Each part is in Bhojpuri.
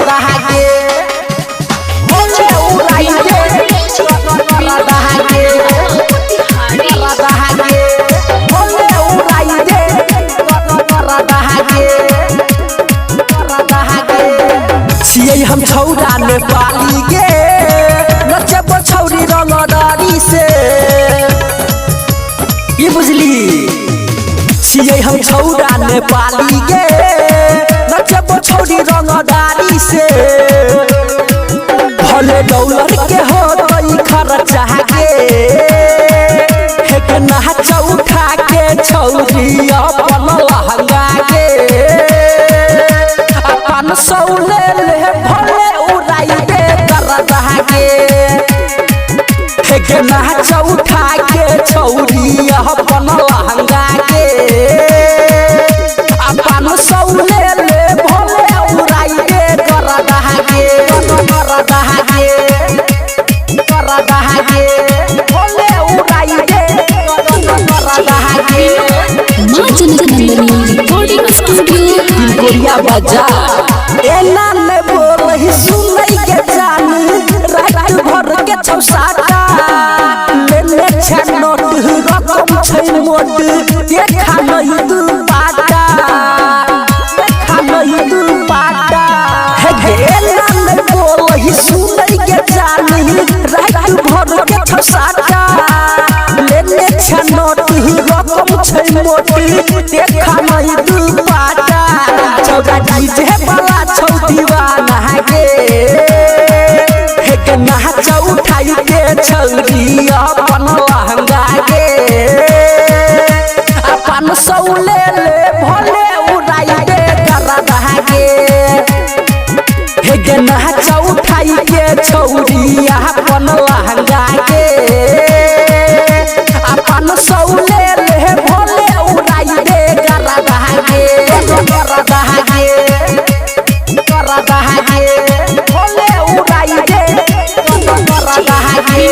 दहागे बोले उड़ाई दे दहागे दहागे बोले उड़ाई दे दहागे दहागे छियै हम छौरा नेपाली गे नचब छौरी रंगदारी से ये बुझली छियै हम छौरा नेपाली गे नचब छौरी रंगदारी से भले डॉलर के हो तई खर्चा गे एक नाच उठा के छौरी अपन लहंगा गे अपन सौले ले भले उड़ाई दे दहागे एक नाच उठा के छौरी अपन लहंगा गे अपन सौले ले भले उड़ाई दे दहागे दहागे दहागे भले उड़ाई दे दहागे रिकॉर्डिंग स्टूडियो गोरिया बाजार एना ले बोलही सुनै के जान रात भर के छौसाटा लेले छ नोट रकम छै मोट देखा नहीं तू पाटा देखा नहीं तू पाटा हे एना ले बोलही सुनै के जान रात भर के छौसाटा लेले छ नोट रकम छै मोट देखा नहीं तू पाटा चौड़ा डीजे वाला छौ दीवाना गे एक नाच उठाई के छौरी अपन लहंगा गे अपन सौले ले भले उड़ाई दे दहागे एक नाच उठाई के छौरी अपन लहंगा गे अपन सौले ले भले उड़ाई दे दहागे दहागे दहागे भले उड़ाई दे दहागे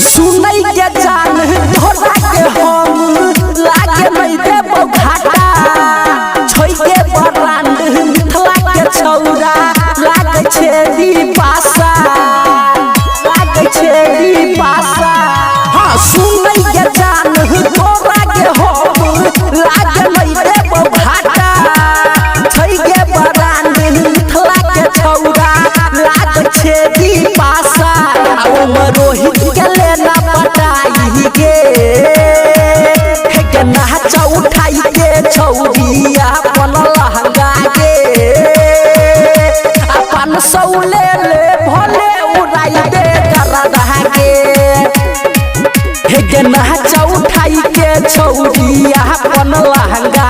सुनै के जान ढोला के हम लागे नहीं देबो घाटा छोइ के बरांड मिथिला के छौरा लागे छेरी पासा लागे छेरी पासा हां सुनै के जान ढोला के हम लागे नहीं देबो घाटा छोइ के बरांड मिथिला के छौरा लागे छेरी पासा रोहित के लेना पटाई गे के नाच उठाई के छौरी अपन लहंगा गे अपन सौले ले भले उड़ाई दे दहागे के नाच उठाई के छौरी अपन लहंगा